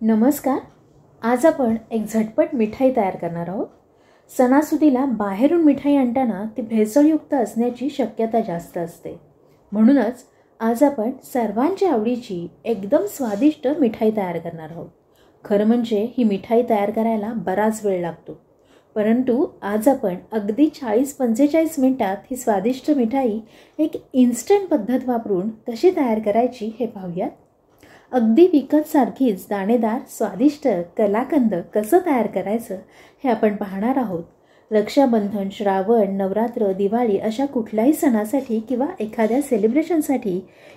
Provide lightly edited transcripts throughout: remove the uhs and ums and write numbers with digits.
नमस्कार. आज आपण एक झटपट मिठाई तयार करणार आहोत. सणासुदीला बाहेरून मिठाई आणताना ती भेसळयुक्त असण्याची शक्यता जास्त असते. म्हणूनच आज आपण सर्वांच्या आवडीची एकदम स्वादिष्ट मिठाई तयार करणार आहोत. खरं म्हणजे ही मिठाई तयार करायला बराच वेळ लागतो, परंतु आज आपण अगदी 40-45 मिनिटात ही स्वादिष्ट मिठाई एक इन्स्टंट पद्धत वापरून कशी तयार करायची हे पाहूयात. अगदी विकतसारखीच दाणेदार स्वादिष्ट कलाकंद कसं तयार करायचं हे आपण पाहणार आहोत. रक्षाबंधन, श्रावण, नवरात्र, दिवाळी अशा कुठल्याही सणासाठी किंवा एखाद्या सेलिब्रेशनसाठी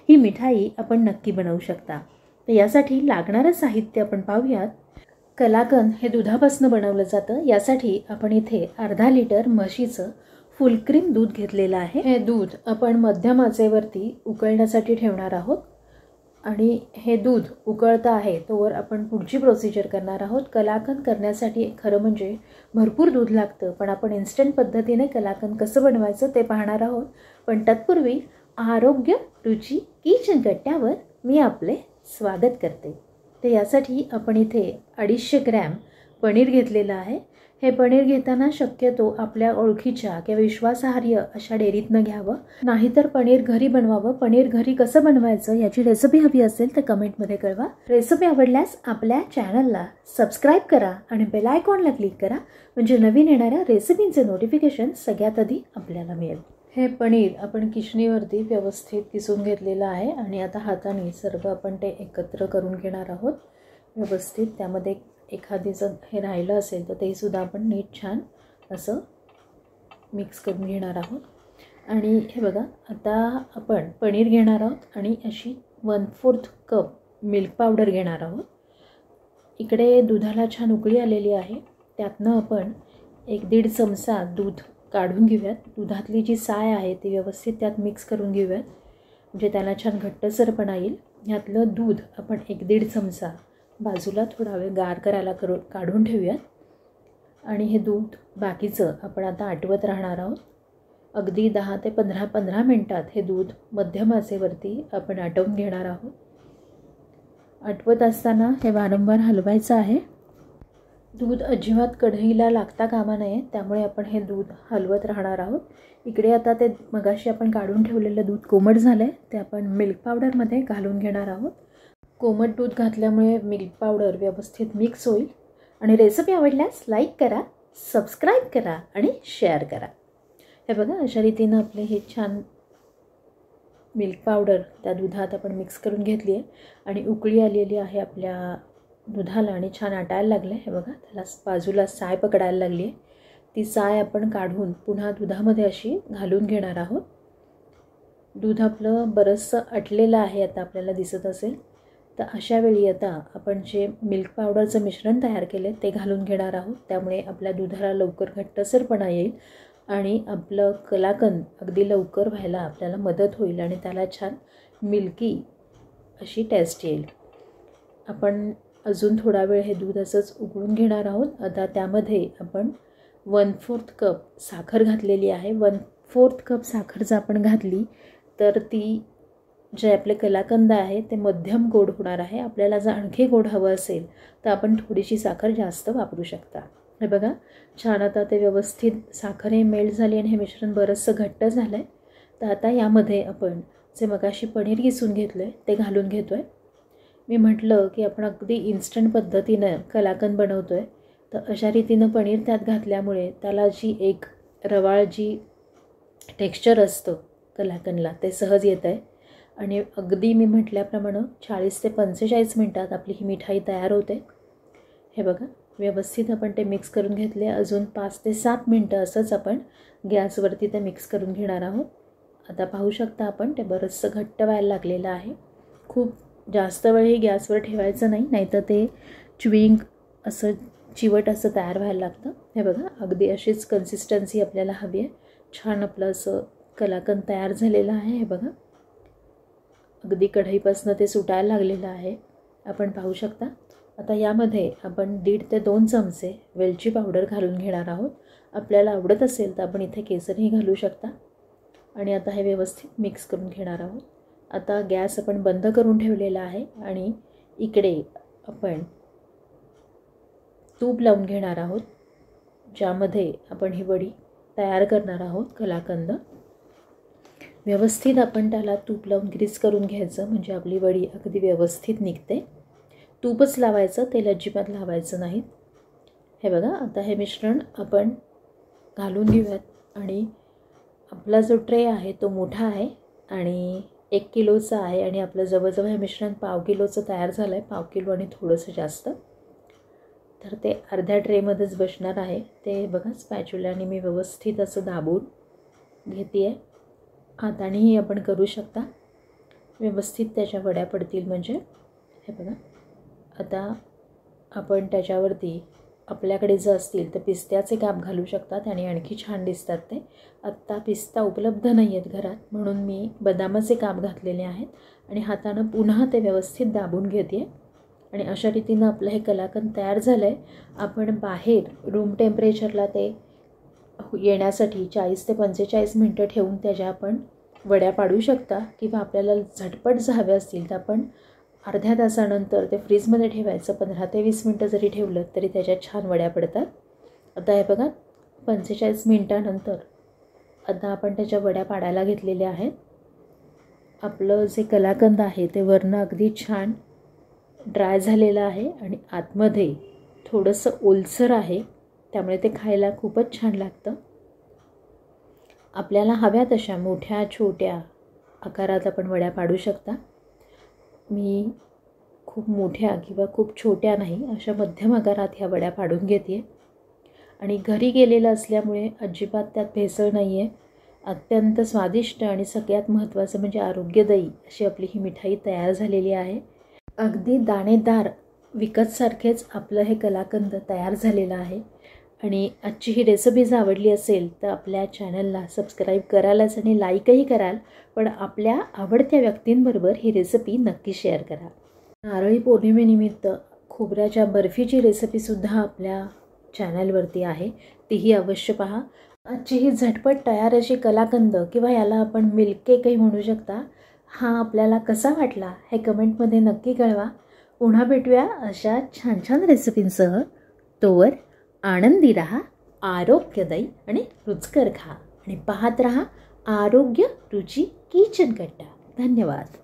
ही मिठाई आपण नक्की बनवू शकता. तर यासाठी लागणारं साहित्य आपण पाहूयात. कलाकंद हे दुधापासून बनवलं जातं. यासाठी आपण इथे अर्धा लिटर म्हशीचं फुल क्रीम दूध घेतलेलं आहे. हे दूध आपण मध्यम आचेवरती उकळण्यासाठी ठेवणार आहोत आणि हे दूध उकळतं आहे तोवर आपण पुढची प्रोसिजर करणार आहोत. कलाकंद करण्यासाठी खरं म्हणजे भरपूर दूध लागतं, पण आपण इन्स्टंट पद्धतीने कलाकंद कसं बनवायचं ते पाहणार आहोत. पण तत्पूर्वी आरोग्य रुची किचन कट्ट्यावर मी आपले स्वागत करते. तर यासाठी आपण इथे 250 ग्रॅम पनीर घेतलेलं आहे. हे पनीर घेताना शक्यतो आपल्या ओळखीच्या किंवा विश्वासार्ह अशा डेअरीतनं घ्यावं, नाहीतर पनीर घरी बनवावं. पनीर घरी कसं बनवायचं याची रेसिपी हवी असेल तर कमेंटमध्ये कळवा. रेसिपी आवडल्यास आपल्या चॅनलला सबस्क्राईब करा आणि बेल आयकॉनला क्लिक करा, म्हणजे नवीन येणाऱ्या रेसिपींचे नोटिफिकेशन सगळ्यात आधी आपल्याला मिळेल. हे पनीर आपण किशणीवरती व्यवस्थित किसून घेतलेलं आहे आणि आता हाताने सर्व आपण ते एकत्र करून घेणार आहोत व्यवस्थित. त्यामध्ये एखादी जर हे राहिलं असेल तर ते सुद्धा आपण नीट छान असं मिक्स करून घेणार आहोत. आणि हे बघा, आता आपण पनीर घेणार आहोत आणि अशी 1/4 कप मिल्क पावडर घेणार आहोत. इकडे दुधाला छान उकळी आलेली आहे. त्यातनं आपण 1-1.5 चमचा दूध काढून घेऊयात. दुधातली जी साय आहे ती व्यवस्थित त्यात मिक्स करून घेऊयात, म्हणजे त्याला छान घट्टसरपणा येईल. ह्यातलं दूध आपण 1-1.5 चमचा बाजूला थोडा वेळ गार करायला काढून ठेवूयात. आणि हे दूध बाकीचं आपण आता आटवत राहणार आहोत. अगदी 10 ते 15 मिनटात हे दूध मध्यम आचेवरती आपण आटवून घेणार आहोत. आटवत असताना हे वारंवार हलवायचं आहे. दूध अजिबात कढईला लागता कामा नये, त्यामुळे आपण हे दूध हलवत राहणार आहोत. इकडे आता ते मगाशी आपण काढून ठेवलेलं दूध कोमट झालं आहे, ते आपण मिल्क पावडरमध्ये घालून घेणार आहोत. कोमट दूध घातल्यामुळे मिल्क पावडर व्यवस्थित मिक्स होईल. आणि रेसिपी आवडल्यास लाईक करा, सबस्क्राईब करा आणि शेअर करा. हे बघा, अशा रीतीनं आपले हे छान मिल्क पावडर त्या दुधात आपण मिक्स करून घेतली आहे आणि उकळी आलेली आहे आपल्या दुधाला आणि छान आटायला लागलं आहे. हे बघा, त्याला बाजूला साय पकडायला लागली आहे. ती साय आपण काढून पुन्हा दुधामध्ये अशी घालून घेणार आहोत. दूध आपलं बरंचसं आटलेलं आहे आता आपल्याला दिसत असेल. तर अशा वेळी आता आपण जे मिल्क पावडरचं मिश्रण तयार केले ते घालून घेणार आहोत. त्यामुळे आपल्या दुधाला लवकर घट्टसरपणा येईल आणि आपलं कलाकंद अगदी लवकर व्हायला आपल्याला मदत होईल आणि त्याला छान मिल्की अशी टेस्ट येईल. आपण अजून थोडा वेळ हे दूध असंच उकळून घेणार आहोत. आता त्यामध्ये आपण 1/4 कप साखर घातलेली आहे. 1/4 कप साखर जर आपण घातली तर ती जे आपले कलाकंद आहे ते मध्यम गोड होणार आहे. आपल्याला जर आणखी गोड हवं असेल तर आपण थोडीशी साखर जास्त वापरू शकता. हे बघा, छान आता ते व्यवस्थित साखर हे मेल्ट झाली आणि हे मिश्रण बरंचसं घट्ट झालं आहे. तर आता यामध्ये आपण जे मगाशी पनीर किसून घेतलं आहे ते घालून घेतो आहे. मी म्हटलं की आपण अगदी इन्स्टंट पद्धतीनं कलाकंद बनवतो आहे, तर अशा रीतीनं पनीर त्यात घातल्यामुळे त्याला जी एक रवाळ जी टेक्स्चर असतं कलाकंदला ते सहज येतं आहे. आणि अगदी मी म्हटल्याप्रमाणे 40 ते 45 मिनटात आपली ही मिठाई तयार होते. हे बघा, व्यवस्थित आपण ते मिक्स करून घेतले. अजून 5 ते 7 मिनटं असंच आपण गॅसवरती ते मिक्स करून घेणार आहोत. आता पाहू शकता आपण ते बरंचसं घट्ट व्हायला लागलेलं आहे. खूप जास्त वेळही गॅसवर ठेवायचं नाही, नाहीतर ते च्युईंग असं चिवट असं तयार व्हायला लागतं. हे बघा, अगदी अशीच कन्सिस्टन्सी आपल्याला हवी आहे. छान आपलं असं कलाकंद तयार झालेलं आहे. हे बघा, अगदी कढईपासून ते सुटायला लागलेलं आहे, आपण पाहू शकता. आता यामध्ये आपण 1.5 ते 2 चमचे वेलची पावडर घालून घेणार आहोत. आपल्याला आवडत असेल तर आपण इथे केसरही घालू शकता. आणि आता हे व्यवस्थित मिक्स करून घेणार आहोत. आता गॅस आपण बंद करून ठेवलेला आहे आणि इकडे आपण तूप लावून घेणार आहोत, ज्यामध्ये आपण ही वडी तयार करणार आहोत कलाकंद. व्यवस्थित आपण त्याला तूप लावून ग्रीस करून घ्यायचं, म्हणजे आपली वडी अगदी व्यवस्थित निघते. तूपच लावायचं, तेल अजिबात लावायचं नाही. हे बघा, आता हे मिश्रण आपण घालून घेऊयात. आणि आपला जो ट्रे आहे तो मोठा आहे आणि 1 किलोचा आहे आणि आपलं जवळजवळ हे मिश्रण 1/2 किलोचं तयार झालं आहे, 1/2 किलो आणि थोडंसं जास्त. तर ते अर्ध्या ट्रेमध्येच बसणार आहे. ते बघा, स्पॅच्युलाने मी व्यवस्थित असं दाबून घेते आहे. हातानेही आपण करू शकता, व्यवस्थित त्याच्या वड्या पडतील म्हणजे. हे बघा, आता आपण त्याच्यावरती आपल्याकडे जर असतील तर पिस्त्याचे काप घालू शकतात आणि आणखी छान दिसतात ते. आत्ता पिस्ता उपलब्ध नाही आहेत घरात, म्हणून मी बदामाचे काप घातलेले आहेत आणि हातानं पुन्हा ते व्यवस्थित दाबून घेते. आणि अशा रीतीनं आपलं हे कलाकंद तयार झालं आहे. आपण बाहेर रूम टेम्परेचरला ते येण्यासाठी 40 ते 45 मिनटं ठेवून त्याच्या आपण वड्या पाडू शकता, किंवा आपल्याला झटपट हव्या असतील तर आपण अर्ध्या तासानंतर ते फ्रीजमध्ये ठेवायचं. 15 ते 20 मिनटं जरी ठेवलं तरी त्याच्यात छान वड्या पडतात. आता हे बघा, 45 मिनटानंतर आता आपण त्याच्या वड्या पाडायला घेतलेल्या आहेत. आपलं जे कलाकंद आहे ते वरनं अगदी छान ड्राय झालेलं आहे आणि आतमध्ये थोडंसं ओलसर आहे, त्यामुळे ते खायला खूपच छान लागतं. आपल्याला हव्या तशा मोठ्या छोट्या आकारात आपण वड्या पाडू शकता. मी खूप मोठ्या किंवा खूप छोट्या नाही, अशा मध्यम आकारात ह्या वड्या पाडून घेते. आणि घरी गेलेलं असल्यामुळे अजिबात त्यात भेसळ नाही आहे. अत्यंत स्वादिष्ट आणि सगळ्यात महत्त्वाचं म्हणजे आरोग्यदायी अशी आपली ही मिठाई तयार झालेली आहे. अगदी दाणेदार विकतसारखेच आपलं हे कलाकंद तयार झालेलं आहे. आणि आजची ही रेसिपी जर आवडली असेल तर आपल्या चॅनलला सबस्क्राईब करालच आणि लाईकही कराल, पण आपल्या आवडत्या व्यक्तींबरोबर ही रेसिपी नक्की शेअर करा. नारळी पौर्णिमेनिमित्त खोबऱ्याच्या बर्फीची रेसिपीसुद्धा आपल्या चॅनलवरती आहे, तीही अवश्य पहा. आजची ही झटपट तयार अशी कलाकंद किंवा याला आपण मिल्क केकही म्हणू शकता, हा आपल्याला कसा वाटला हे कमेंटमध्ये नक्की कळवा. पुन्हा भेटूया अशा छान छान रेसिपींसह. तोवर आनंदी रहा, आरोग्यदायी आणि रुचकर खा आणि पाहत रहा आरोग्य रुची किचन कट्टा. धन्यवाद.